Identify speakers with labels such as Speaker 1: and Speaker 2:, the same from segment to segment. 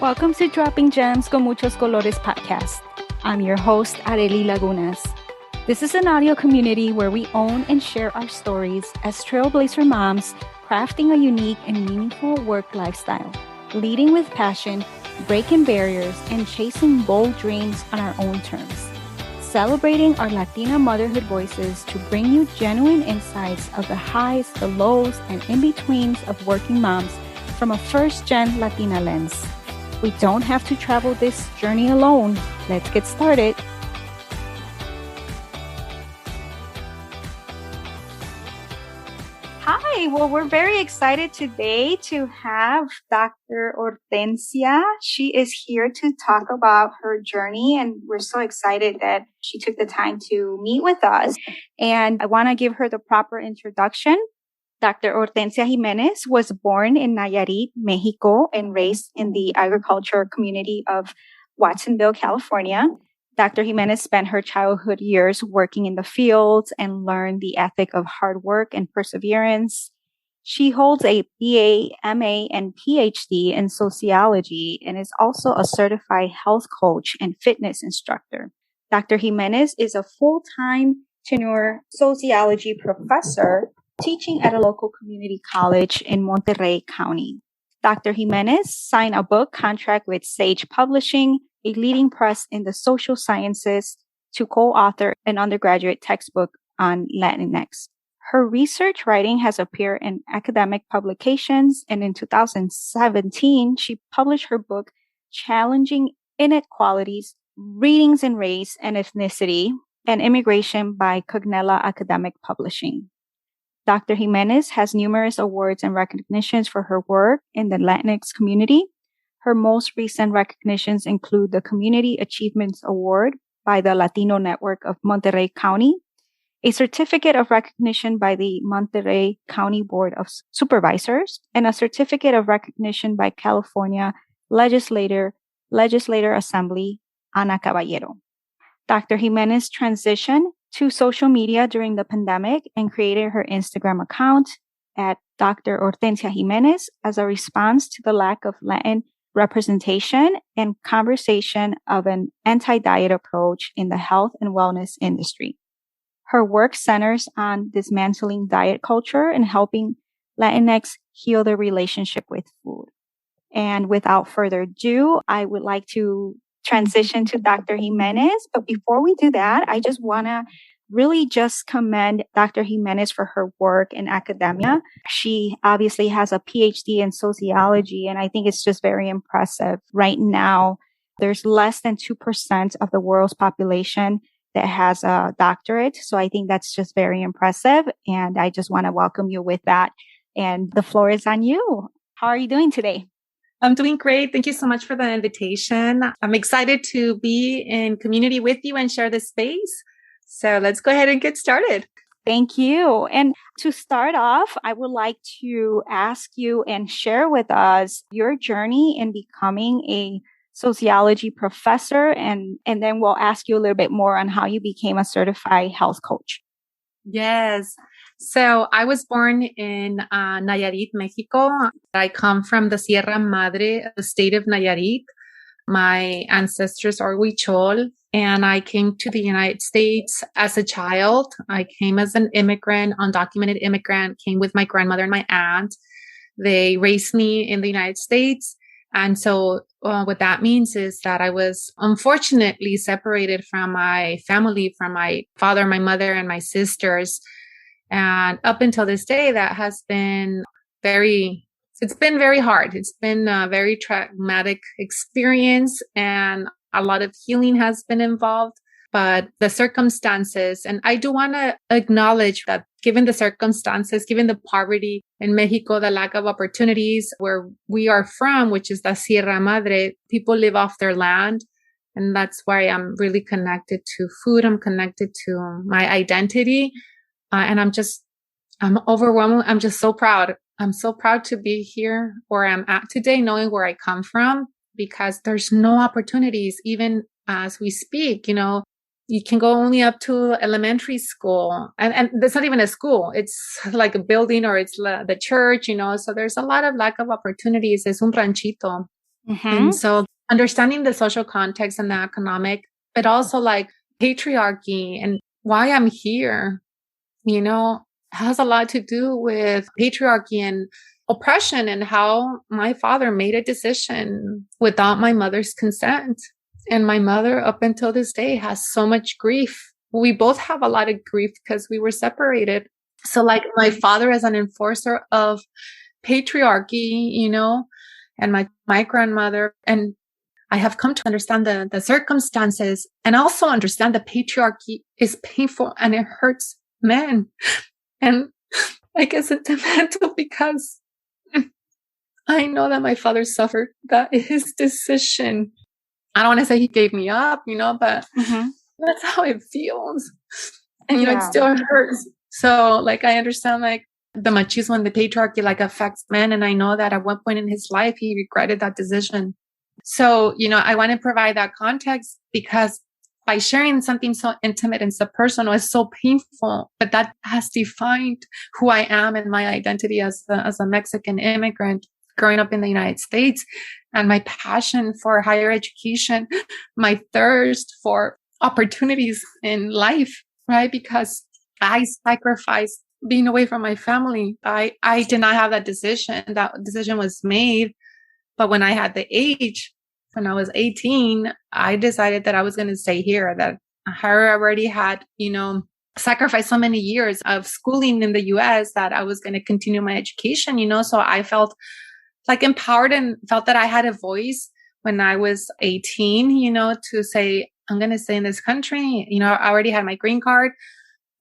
Speaker 1: Welcome to Dropping Gems con Muchos Colores podcast. I'm your host, Arely Lagunas. This is an audio community where we own and share our stories as trailblazer moms, crafting a unique and meaningful work lifestyle, leading with passion, breaking barriers, and chasing bold dreams on our own terms. Celebrating our Latina motherhood voices to bring you genuine insights of the highs, the lows, and in-betweens of working moms from a first-gen Latina lens. We don't have to travel this journey alone. Let's get started. Hi, well, we're very excited today to have Dr. Hortensia. She is here to talk about her journey, and we're so excited that she took the time to meet with us. And I want to give her the proper introduction. Dr. Hortensia Jimenez was born in Nayarit, Mexico, and raised in the agriculture community of Watsonville, California. Dr. Jimenez spent her childhood years working in the fields and learned the ethic of hard work and perseverance. She holds a BA, MA, and PhD in sociology and is also a certified health coach and fitness instructor. Dr. Jimenez is a full-time tenure sociology professor teaching at a local community college in Monterey County. Dr. Jimenez signed a book contract with Sage Publishing, a leading press in the social sciences, to co-author an undergraduate textbook on Latinx. Her research writing has appeared in academic publications, and in 2017, she published her book, Challenging Inequalities, Readings in Race and Ethnicity and Immigration by Cognella Academic Publishing. Dr. Jimenez has numerous awards and recognitions for her work in the Latinx community. Her most recent recognitions include the Community Achievements Award by the Latino Network of Monterey County, a certificate of recognition by the Monterey County Board of Supervisors, and a certificate of recognition by California Legislator Assembly, Ana Caballero. Dr. Jimenez transitioned to social media during the pandemic and created her Instagram account at Dr. Hortensia Jimenez as a response to the lack of Latin representation and conversation of an anti-diet approach in the health and wellness industry. Her work centers on dismantling diet culture and helping Latinx heal their relationship with food. And without further ado, I would like to transition to Dr. Jimenez. But before we do that, I just want to really just commend Dr. Jimenez for her work in academia. She obviously has a PhD in sociology, and I think it's just very impressive. Right now, there's less than 2% of the world's population that has a doctorate. So I think that's just very impressive. And I just want to welcome you with that. And the floor is on you. How are you doing today?
Speaker 2: I'm doing great. Thank you so much for the invitation. I'm excited to be in community with you and share this space. So let's go ahead and get started.
Speaker 1: Thank you. And to start off, I would like to ask you and share with us your journey in becoming a sociology professor. And then we'll ask you a little bit more on how you became a certified health coach.
Speaker 2: Yes. So I was born in Nayarit, Mexico. I come from the Sierra Madre, the state of Nayarit. My ancestors are Huichol, and I came to the United States as a child. I came as an immigrant, undocumented immigrant, came with my grandmother and my aunt. They raised me in the United States. And so what that means is that I was unfortunately separated from my family, from my father, my mother, and my sisters. And up until this day, that has been it's been very hard. It's been a very traumatic experience, and a lot of healing has been involved. But the circumstances, and I do want to acknowledge that given the circumstances, given the poverty in Mexico, the lack of opportunities where we are from, which is the Sierra Madre, people live off their land. And that's why I'm really connected to food. I'm connected to my identity. And I'm overwhelmed. I'm just so proud. I'm so proud to be here where I'm at today, knowing where I come from, because there's no opportunities, even as we speak. You can go only up to elementary school, and that's not even a school. It's like a building, or it's the church, so there's a lot of lack of opportunities. Es un ranchito. And so understanding the social context and the economic, but also like patriarchy and why I'm here, has a lot to do with patriarchy and oppression and how my father made a decision without my mother's consent. And my mother, up until this day, has so much grief. We both have a lot of grief because we were separated. So like my father is an enforcer of patriarchy, and my grandmother. And I have come to understand the circumstances and also understand that patriarchy is painful and it hurts men. And I guess it's mental because I know that my father suffered. That his decision. I don't want to say he gave me up, but that's how it feels. And, it still hurts. So like, I understand like the machismo and the patriarchy like affects men. And I know that at one point in his life, he regretted that decision. So, I want to provide that context because by sharing something so intimate and so personal is so painful, but that has defined who I am and my identity as a Mexican immigrant growing up in the United States, and my passion for higher education, my thirst for opportunities in life, right? Because I sacrificed being away from my family. I did not have that decision. That decision was made. But when I had the age, when I was 18, I decided that I was going to stay here, that I already had, sacrificed so many years of schooling in the US that I was going to continue my education, so I felt like empowered and felt that I had a voice when I was 18, to say, I'm going to stay in this country. I already had my green card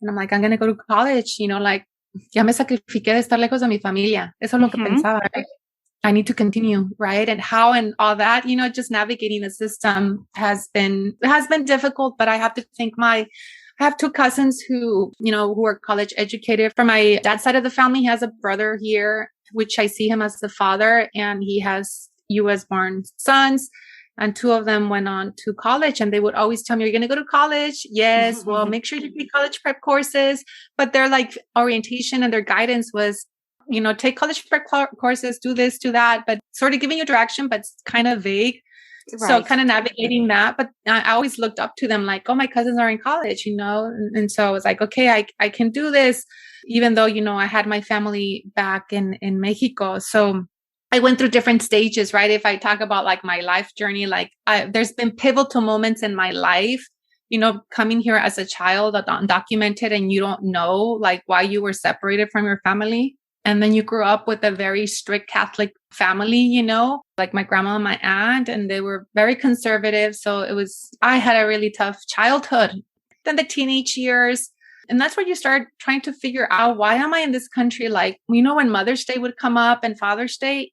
Speaker 2: and I'm like, I'm going to go to college, like, ya me sacrifiqué de estar lejos de mi familia. Eso es lo que pensaba, right? I need to continue, right? And how and all that, just navigating the system has been difficult, but I have to thank I have two cousins who are college educated. From my dad's side of the family, he has a brother here, which I see him as the father, and he has US born sons. And two of them went on to college, and they would always tell me, "You're going to go to college?" Yes. Well, make sure you take college prep courses. But their like orientation and their guidance was, take college prep courses, do this, do that, but sort of giving you direction, but kind of vague. Right. So kind of navigating that. But I always looked up to them like, oh, my cousins are in college, And so I was like, okay, I can do this, even though, I had my family back in Mexico. So I went through different stages, right? If I talk about like my life journey, like there's been pivotal moments in my life, coming here as a child, undocumented, and you don't know like why you were separated from your family. And then you grew up with a very strict Catholic family, like my grandma and my aunt, and they were very conservative. So I had a really tough childhood. Then the teenage years. And that's where you start trying to figure out, why am I in this country? Like, when Mother's Day would come up and Father's Day,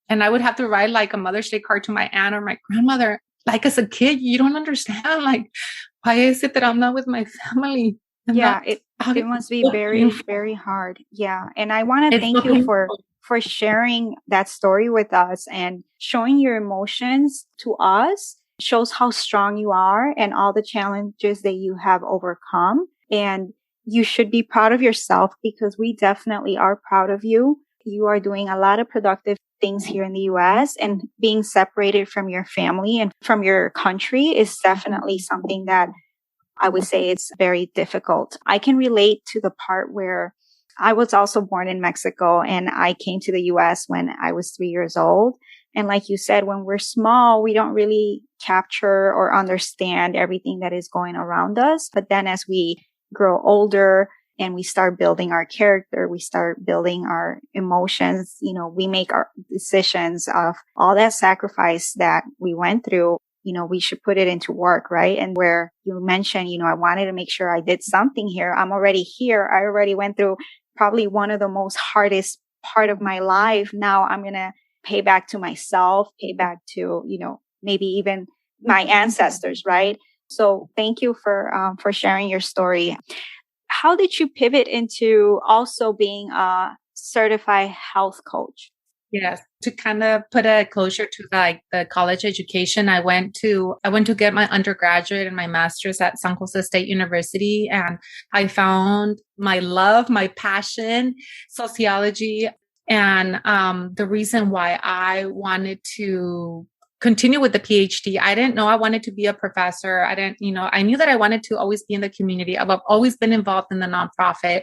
Speaker 2: and I would have to write like a Mother's Day card to my aunt or my grandmother. Like as a kid, you don't understand, like, why is it that I'm not with my family? And
Speaker 1: it must be very, very hard. Yeah. And I want to thank you for sharing that story with us and showing your emotions to us. Shows how strong you are and all the challenges that you have overcome. And you should be proud of yourself, because we definitely are proud of you. You are doing a lot of productive things here in the US, and being separated from your family and from your country is definitely something that I would say it's very difficult. I can relate to the part where I was also born in Mexico and I came to the US when I was 3 years old. And like you said, when we're small, we don't really capture or understand everything that is going around us. But then as we grow older and we start building our character, we start building our emotions, we make our decisions of all that sacrifice that we went through. We should put it into work, right? And where you mentioned, I wanted to make sure I did something here. I'm already here. I already went through probably one of the most hardest part of my life. Now I'm going to pay back to myself, pay back to, maybe even my ancestors, right? So thank you for sharing your story. How did you pivot into also being a certified health coach?
Speaker 2: Yes. To kind of put a closure to like the college education, I went to get my undergraduate and my master's at San Jose State University. And I found my love, my passion, sociology. And the reason why I wanted to continue with the PhD. I didn't know I wanted to be a professor. I knew that I wanted to always be in the community. I've always been involved in the nonprofit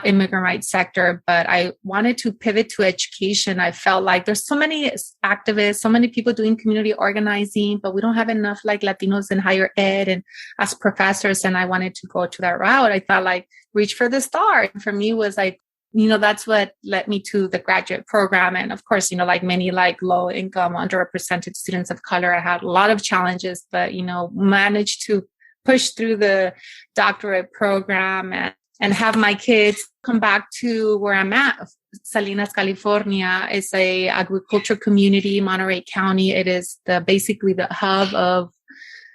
Speaker 2: immigrant rights sector, but I wanted to pivot to education. I felt like there's so many activists, so many people doing community organizing, but we don't have enough like Latinos in higher ed and as professors. And I wanted to go to that route. I thought like reach for the star. For me was like, that's what led me to the graduate program. And of course, like many like low income, underrepresented students of color, I had a lot of challenges, but, managed to push through the doctorate program and have my kids come back to where I'm at. Salinas, California is a agriculture community, Monterey County. It is basically the hub of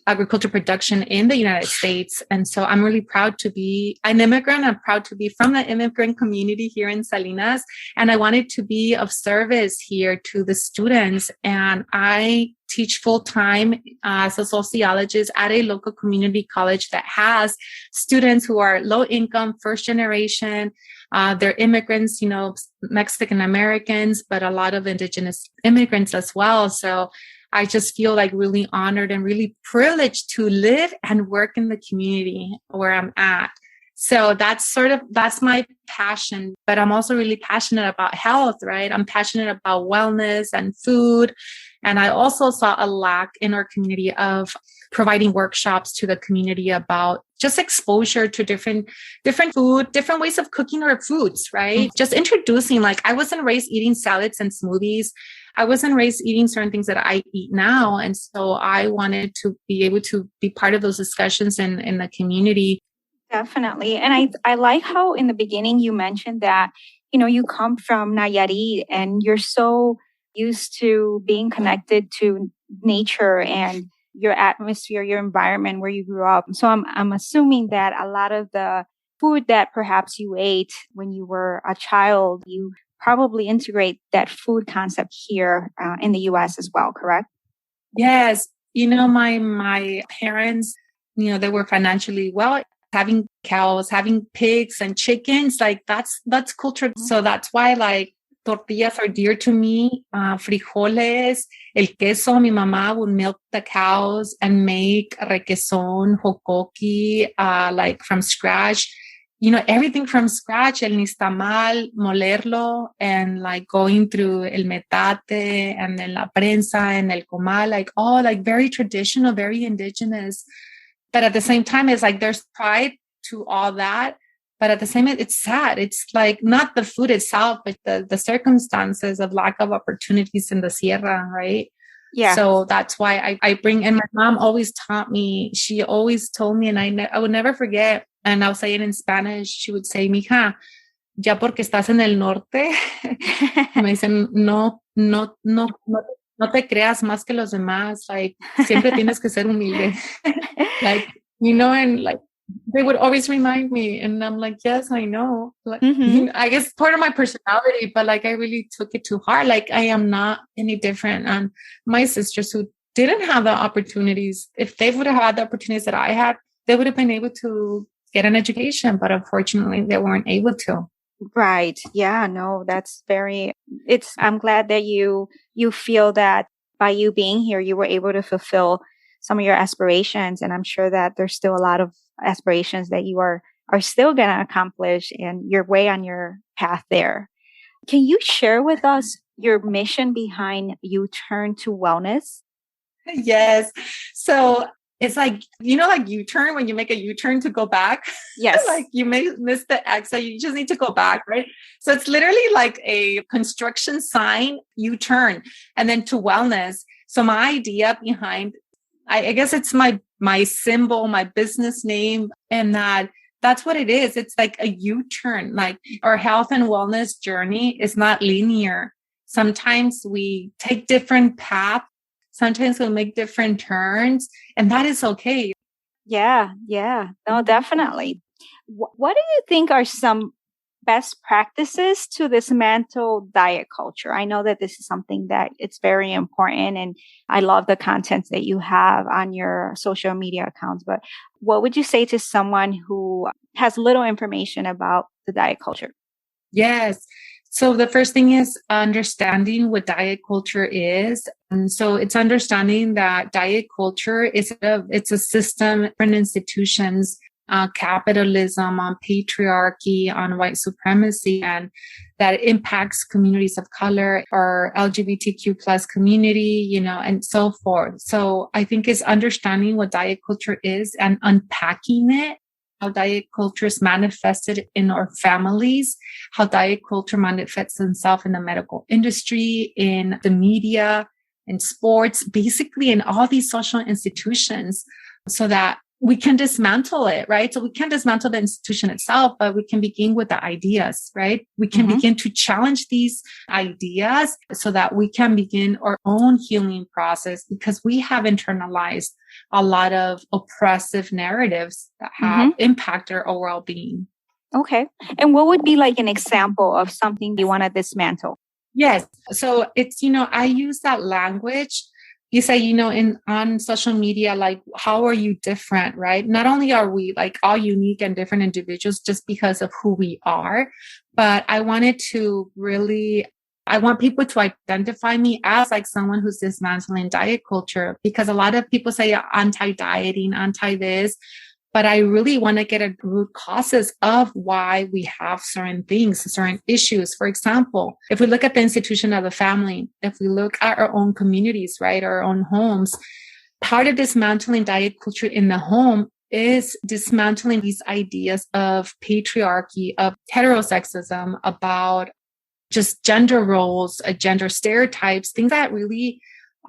Speaker 2: agriculture production in the United States. And so I'm really proud to be an immigrant. I'm proud to be from the immigrant community here in Salinas. And I wanted to be of service here to the students. And I teach full-time as a sociologist at a local community college that has students who are low income, first generation. They're immigrants, Mexican Americans, but a lot of indigenous immigrants as well. So I just feel like really honored and really privileged to live and work in the community where I'm at. So that's my passion, but I'm also really passionate about health, right? I'm passionate about wellness and food. And I also saw a lack in our community of providing workshops to the community about just exposure to different food, different ways of cooking our foods, right? Mm-hmm. Just introducing, like, I wasn't raised eating salads and smoothies. I wasn't raised eating certain things that I eat now. And so I wanted to be able to be part of those discussions in the community.
Speaker 1: Definitely. And I like how in the beginning you mentioned that, you come from Nayarit and you're so used to being connected to nature and your atmosphere, your environment where you grew up. So I'm assuming that a lot of the food that perhaps you ate when you were a child, you probably integrate that food concept here in the U.S. as well, correct?
Speaker 2: Yes. My parents, they were financially well, having cows, having pigs and chickens, like that's culture. Mm-hmm. So that's why like tortillas are dear to me. Frijoles, el queso, mi mamá would milk the cows and make requesón, jocoqui, like from scratch. Everything from scratch, el nixtamal, molerlo, and like going through el metate and then la prensa and el comal, like all like very traditional, very indigenous. But at the same time, it's like there's pride to all that. But at the same time, it's sad. It's like not the food itself, but the circumstances of lack of opportunities in the Sierra, right? Yeah. So that's why I bring, and my mom always taught me, she always told me, and I would never forget, and I'll say it in Spanish, she would say, mija, ya porque estás en el norte, me dicen, no te creas más que los demás, like, siempre tienes que ser humilde. Like, and like, they would always remind me, and I'm like, yes, I know. Like, mm-hmm. I guess part of my personality, but like I really took it to heart. Like I am not any different. And my sisters who didn't have the opportunities, if they would have had the opportunities that I had, they would have been able to get an education, but unfortunately they weren't able to.
Speaker 1: Right. Yeah, no, I'm glad that you feel that by you being here, you were able to fulfill some of your aspirations. And I'm sure that there's still a lot of aspirations that you are still going to accomplish, and you're way on your path there. Can you share with us your mission behind U-Turn to Wellness?
Speaker 2: Yes. So it's like, like U-turn, when you make a U-turn to go back.
Speaker 1: Yes.
Speaker 2: Like you may miss the exit, you just need to go back, right? So it's literally like a construction sign, U-turn, and then to wellness. So my idea behind, I guess it's my symbol, my business name, and that's what it is. It's like a U-turn. Like our health and wellness journey is not linear. Sometimes we take different paths. Sometimes we'll make different turns, and that is okay.
Speaker 1: Yeah. No, definitely. What do you think are some best practices to dismantle diet culture? I know that this is something that it's very important, and I love the content that you have on your social media accounts, but what would you say to someone who has little information about the diet culture?
Speaker 2: Yes. So the first thing is understanding what diet culture is. And so it's understanding that diet culture it's a system, different institutions, capitalism, on patriarchy, on white supremacy, and that impacts communities of color or LGBTQ plus community, and so forth. So I think it's understanding what diet culture is and unpacking it, how diet culture is manifested in our families, how diet culture manifests itself in the medical industry, in the media, in sports, basically in all these social institutions, so that we can dismantle it, right? So we can't dismantle the institution itself, but we can begin with the ideas, right? We can begin to challenge these ideas so that we can begin our own healing process, because we have internalized a lot of oppressive narratives that have impacted our well-being.
Speaker 1: Okay. And what would be like an example of something you want to dismantle?
Speaker 2: Yes. So it's, I use that language. You say, on social media, like, how are you different, right? Not only are we like all unique and different individuals just because of who we are, but I want people to identify me as like someone who's dismantling diet culture, because a lot of people say anti-dieting, anti-this, but I really want to get at root causes of why we have certain things, certain issues. For example, if we look at the institution of the family, if we look at our own communities, right, our own homes, part of dismantling diet culture in the home is dismantling these ideas of patriarchy, of heterosexism, about just gender roles, gender stereotypes, things that really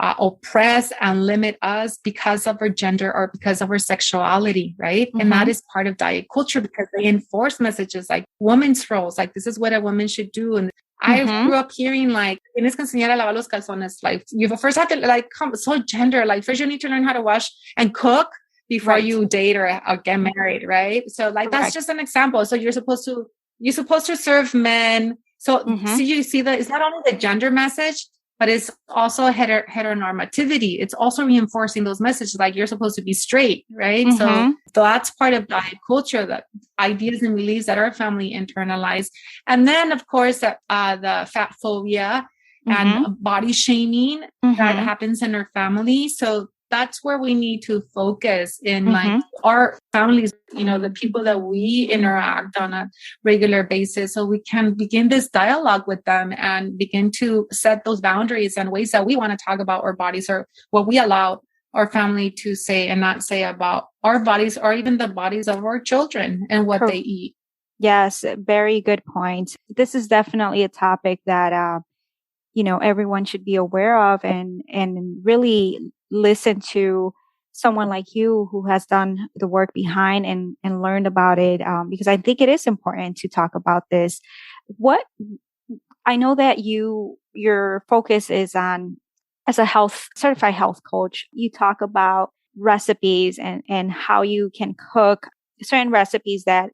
Speaker 2: oppress and limit us because of our gender or because of our sexuality, right? And that is part of diet culture, because they enforce messages like women's roles, like this is what a woman should do. And I grew up hearing like, tienes que enseñar a lavar los calzones. Like you first have to so gender, like first you need to learn how to wash and cook before you date or get married, right? So like that's just an example. So you're supposed to serve men. So you see that it's not only the gender message, but it's also heteronormativity. It's also reinforcing those messages like you're supposed to be straight, right? So that's part of diet culture, the ideas and beliefs that our family internalized. And then, of course, the fat phobia and body shaming that happens in our family. So that's where we need to focus in like our families, the people that we interact on a regular basis, so we can begin this dialogue with them and begin to set those boundaries and ways that we want to talk about our bodies, or what we allow our family to say and not say about our bodies, or even the bodies of our children and what they eat.
Speaker 1: Yes, very good point. This is definitely a topic that, everyone should be aware of and really listen to someone like you who has done the work behind and learned about it. Because I think it is important to talk about this. I know that your focus is on, as a certified health coach, you talk about recipes and how you can cook certain recipes that,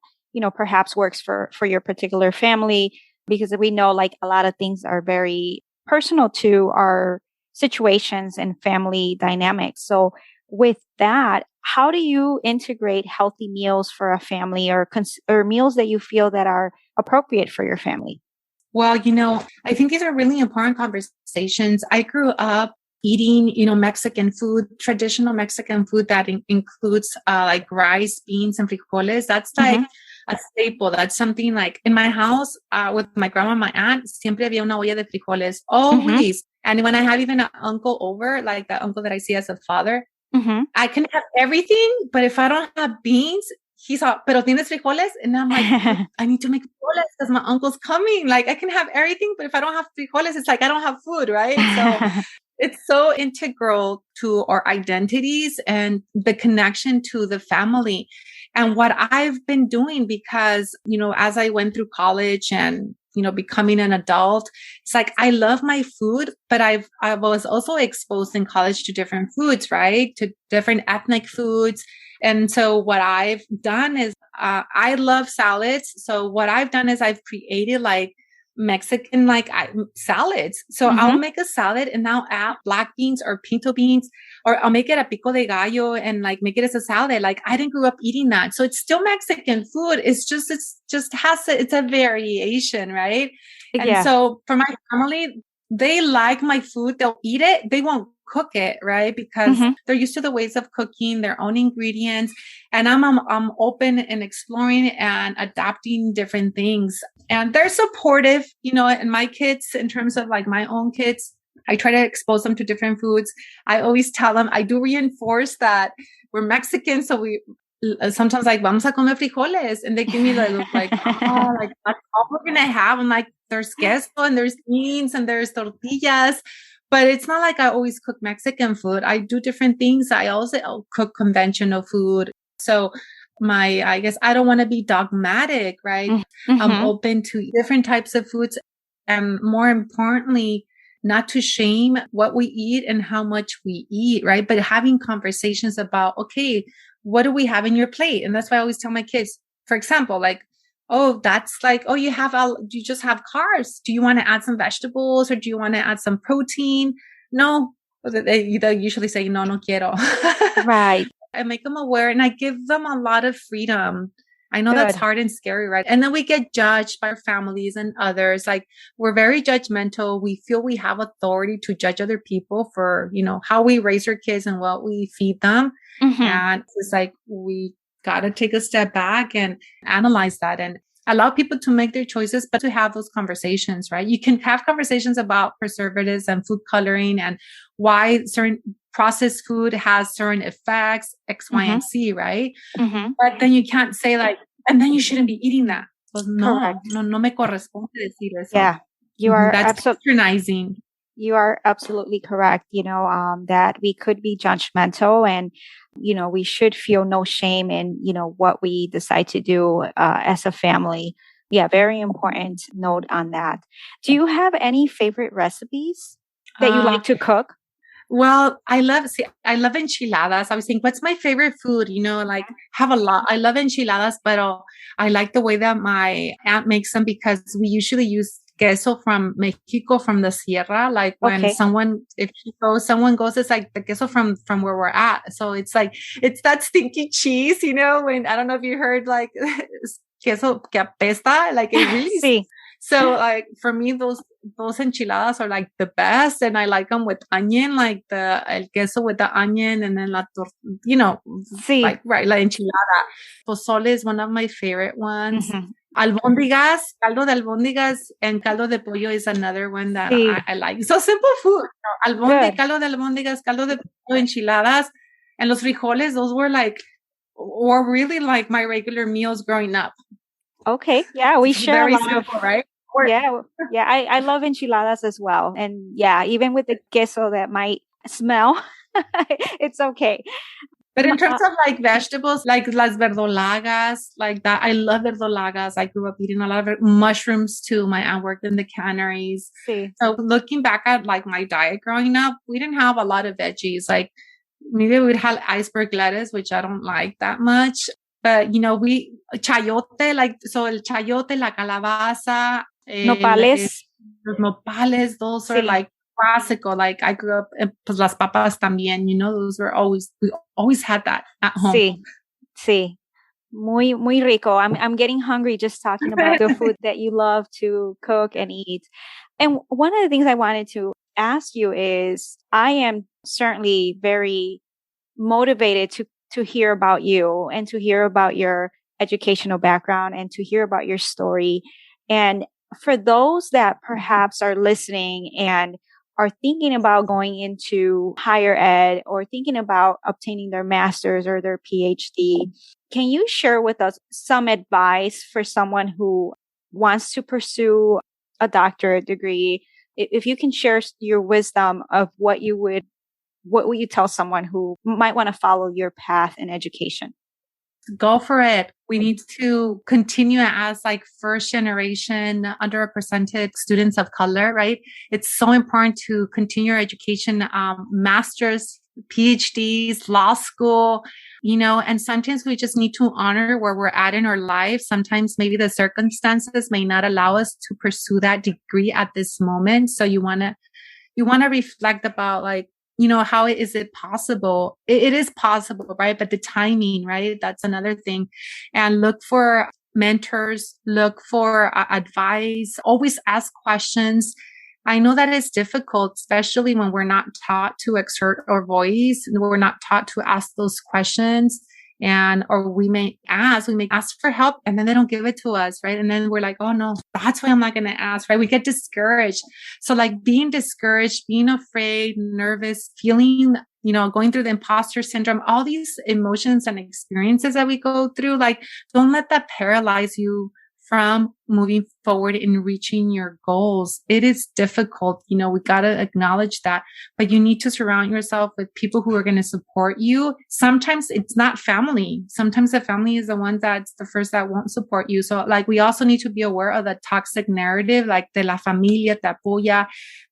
Speaker 1: perhaps works for your particular family, because we know like a lot of things are very personal to our situations and family dynamics. So with that, how do you integrate healthy meals for a family, or meals that you feel that are appropriate for your family?
Speaker 2: Well, I think these are really important conversations. I grew up eating, Mexican food, traditional Mexican food that includes like rice, beans, and frijoles. That's like a staple. That's something like in my house with my grandma, my aunt, siempre había una olla de frijoles, always. And when I have even an uncle over, like the uncle that I see as a father, I can have everything, but if I don't have beans, he's all, pero tienes frijoles? And I'm like, I need to make frijoles because my uncle's coming. Like I can have everything, but if I don't have frijoles, it's like I don't have food, right? So it's so integral to our identities and the connection to the family. And what I've been doing, because, as I went through college and, becoming an adult, it's like, I love my food, but I was also exposed in college to different foods, right? To different ethnic foods. And so what I've done is, I love salads. So what I've done is I've created like Mexican salads. So I'll make a salad and I'll add black beans or pinto beans, or I'll make it a pico de gallo and like make it as a salad. Like I didn't grow up eating that. So it's still Mexican food. It's a variation, right? And so for my family, they like my food. They'll eat it. They won't cook it, right? Because they're used to the ways of cooking, their own ingredients. And I'm open and exploring and adapting different things. And they're supportive, and my kids, in terms of like my own kids, I try to expose them to different foods. I always tell them, I do reinforce that we're Mexican. So we sometimes like, vamos a comer frijoles. And they give me the look like, oh, like that's all we're going to have. I'm like, there's queso and there's beans and there's tortillas. But it's not like I always cook Mexican food. I do different things. I also cook conventional food. So I guess I don't want to be dogmatic, right? I'm open to different types of foods. And more importantly, not to shame what we eat and how much we eat, right? But having conversations about, okay, what do we have in your plate? And that's why I always tell my kids, for example, like, oh, that's like, oh, you just have carbs. Do you want to add some vegetables or do you want to add some protein? No. They usually say, no quiero.
Speaker 1: Right.
Speaker 2: I make them aware and I give them a lot of freedom. I know that's hard and scary, right? And then we get judged by our families and others. Like we're very judgmental. We feel we have authority to judge other people for, how we raise our kids and what we feed them. And it's like, we got to take a step back and analyze that and allow people to make their choices, but to have those conversations, right? You can have conversations about preservatives and food coloring and why certain processed food has certain effects, X, Y, and Z, right? But then you can't say like, and then you shouldn't be eating that. Pues no me corresponde decir eso.
Speaker 1: Yeah, you are
Speaker 2: that's patronizing.
Speaker 1: You are absolutely correct. That we could be judgmental and, we should feel no shame in, what we decide to do as a family. Yeah, very important note on that. Do you have any favorite recipes that you like to cook?
Speaker 2: Well, I love enchiladas. I was thinking, what's my favorite food? Have a lot. I love enchiladas, but I like the way that my aunt makes them because we usually use queso from Mexico, from the Sierra. Like when someone goes, it's like the queso from where we're at. So it's like, it's that stinky cheese, when, I don't know if you heard like queso que apesta, like it really.
Speaker 1: Sí.
Speaker 2: So like for me, those enchiladas are like the best. And I like them with onion, like el queso with the onion and then
Speaker 1: sí.
Speaker 2: like, right, la enchilada. Pozole is one of my favorite ones. Albóndigas, caldo de albóndigas and caldo de pollo is another one that I like. So simple food. Caldo de albóndigas, caldo de pollo, enchiladas, and los frijoles, those were really like my regular meals growing up.
Speaker 1: Okay. Yeah, we share
Speaker 2: very
Speaker 1: a lot
Speaker 2: simple,
Speaker 1: of,
Speaker 2: right?
Speaker 1: Yeah. I love enchiladas as well. And yeah, even with the queso that might smell, it's okay.
Speaker 2: But in terms of like vegetables, like las verdolagas, like that, I love verdolagas. I grew up eating a lot of mushrooms too. My aunt worked in the canneries.
Speaker 1: Sí.
Speaker 2: So looking back at like my diet growing up, we didn't have a lot of veggies. Like maybe we'd have iceberg lettuce, which I don't like that much. But, chayote, so el chayote, la calabaza,
Speaker 1: nopales.
Speaker 2: Los nopales, those are like classical. Like I grew up, pues las papas también, those were we always had that at home.
Speaker 1: Sí. Muy, muy rico. I'm getting hungry just talking about the food that you love to cook and eat. And one of the things I wanted to ask you is, I am certainly very motivated to hear about you and to hear about your educational background and to hear about your story. And for those that perhaps are listening and are thinking about going into higher ed or thinking about obtaining their master's or their PhD, can you share with us some advice for someone who wants to pursue a doctorate degree? If you can share your wisdom of what would you tell someone who might want to follow your path in education?
Speaker 2: Go for it. We need to continue as like first generation underrepresented students of color, right? It's so important to continue your education, masters, PhDs, law school. and sometimes we just need to honor where we're at in our life. Sometimes maybe the circumstances may not allow us to pursue that degree at this moment. So you want to reflect about like, how is it possible? It is possible, right? But the timing, right? That's another thing. And look for mentors, look for advice, always ask questions. I know that it's difficult, especially when we're not taught to exert our voice, and we're not taught to ask those questions. Or we may ask for help and then they don't give it to us, right? And then we're like, oh no, that's why I'm not going to ask, right? We get discouraged. So like being discouraged, being afraid, nervous, feeling, going through the imposter syndrome, all these emotions and experiences that we go through, like don't let that paralyze you from moving forward in reaching your goals. It is difficult. We got to acknowledge that, but you need to surround yourself with people who are going to support you. Sometimes it's not family. Sometimes the family is the one that's the first that won't support you. So like, we also need to be aware of the toxic narrative, like de la familia te apoya.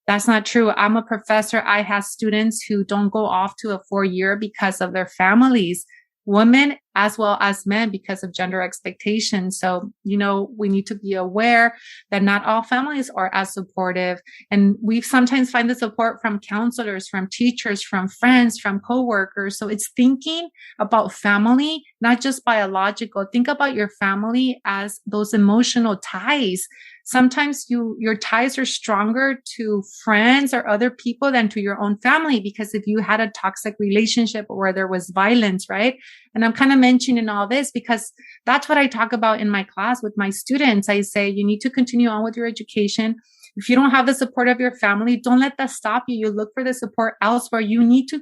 Speaker 2: That's not true. I'm a professor. I have students who don't go off to a 4-year because of their families. Women as well as men because of gender expectations. So, we need to be aware that not all families are as supportive. And we sometimes find the support from counselors, from teachers, from friends, from coworkers. So it's thinking about family, not just biological. Think about your family as those emotional ties. Sometimes your ties are stronger to friends or other people than to your own family, because if you had a toxic relationship where there was violence, right? And I'm kind of mentioning all this because that's what I talk about in my class with my students. I say, you need to continue on with your education. If you don't have the support of your family, don't let that stop you. You look for the support elsewhere. You need to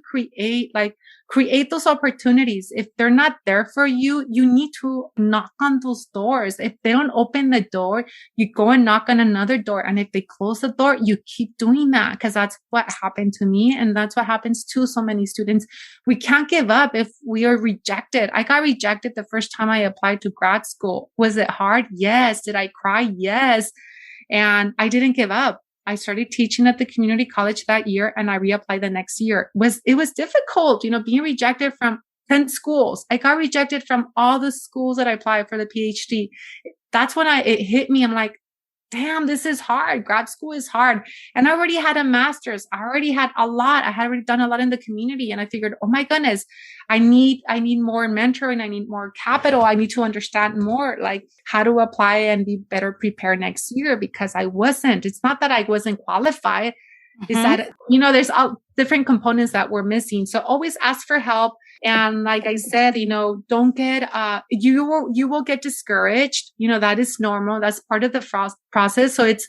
Speaker 2: create those opportunities. If they're not there for you, you need to knock on those doors. If they don't open the door, you go and knock on another door. And if they close the door, you keep doing that, because that's what happened to me. And that's what happens to so many students. We can't give up if we are rejected. I got rejected the first time I applied to grad school. Was it hard? Yes. Did I cry? Yes. And I didn't give up. I started teaching at the community college that year and I reapplied the next year. It was difficult, being rejected from 10 schools. I got rejected from all the schools that I applied for the PhD. That's when it hit me. I'm like, damn, this is hard. Grad school is hard. And I already had a master's. I already had a lot. I had already done a lot in the community. And I figured, oh my goodness, I need more mentoring. I need more capital. I need to understand more, like how to apply and be better prepared next year, because I wasn't. It's not that I wasn't qualified. Is that, there's all different components that we're missing. So always ask for help. And like I said, don't get, you will get discouraged. That is normal. That's part of the process. So it's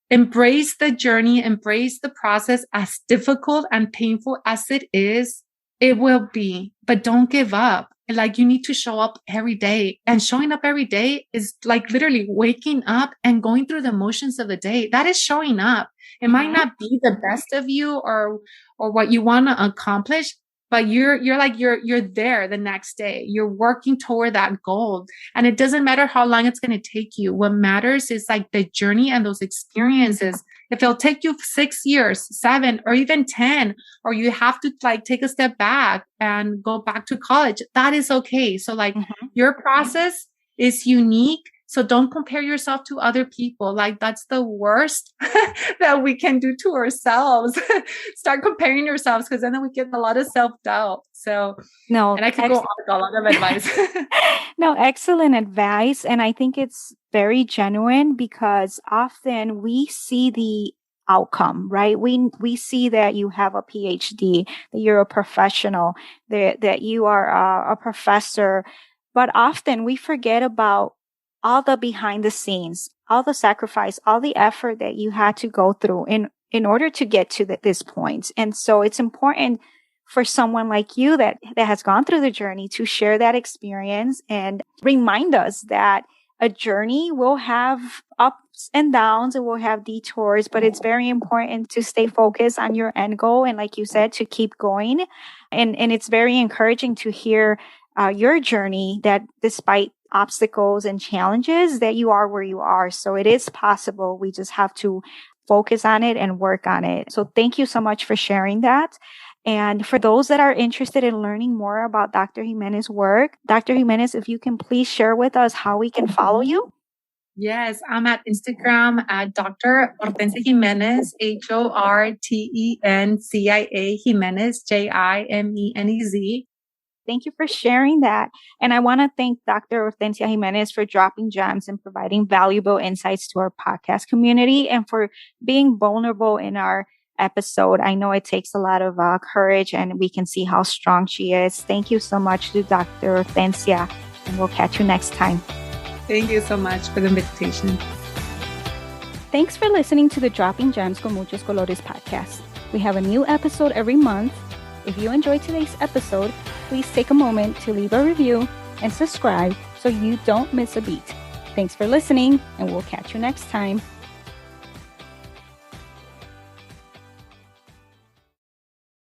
Speaker 2: embrace the journey, embrace the process, as difficult and painful as it is. It will be, but don't give up. Like, you need to show up every day, and showing up every day is like literally waking up and going through the motions of the day. That is showing up. It might not be the best of you or what you want to accomplish, but you're there the next day. You're working toward that goal. And it doesn't matter how long it's going to take you. What matters is like the journey and those experiences. If it'll take you 6 years, 7, or even 10, or you have to like take a step back and go back to college, that is okay. So like your process is unique. So don't compare yourself to other people. Like, that's the worst that we can do to ourselves. Start comparing yourselves, because then we get a lot of self-doubt. So,
Speaker 1: no,
Speaker 2: and I could go on with a lot of advice.
Speaker 1: No, excellent advice. And I think it's very genuine, because often we see the outcome, right? We see that you have a PhD, that you're a professional, that you are a professor, but often we forget about all the behind the scenes, all the sacrifice, all the effort that you had to go through in order to get to this point. And so it's important for someone like you that has gone through the journey to share that experience and remind us that a journey will have ups and downs, it will have detours, but it's very important to stay focused on your end goal. And like you said, to keep going. And it's very encouraging to hear your journey, that despite obstacles and challenges, that you are where you are. So it is possible. We just have to focus on it and work on it. So thank you so much for sharing that. And for those that are interested in learning more about Dr. Jimenez's work, Dr. Jimenez, if you can please share with us how we can follow you.
Speaker 2: Yes, I'm at Instagram at Dr. Hortensia Jimenez, HORTENCIA Jimenez, JIMENEZ.
Speaker 1: Thank you for sharing that. And I want to thank Dr. Hortensia Jimenez for dropping gems and providing valuable insights to our podcast community and for being vulnerable in our episode. I know it takes a lot of courage and we can see how strong she is. Thank you so much to Dr. Hortensia, and we'll catch you next time.
Speaker 2: Thank you so much for the invitation.
Speaker 1: Thanks for listening to the Dropping Gems con Muchos Colores podcast. We have a new episode every month. If you enjoyed today's episode, please take a moment to leave a review and subscribe so you don't miss a beat. Thanks for listening, and we'll catch you next time.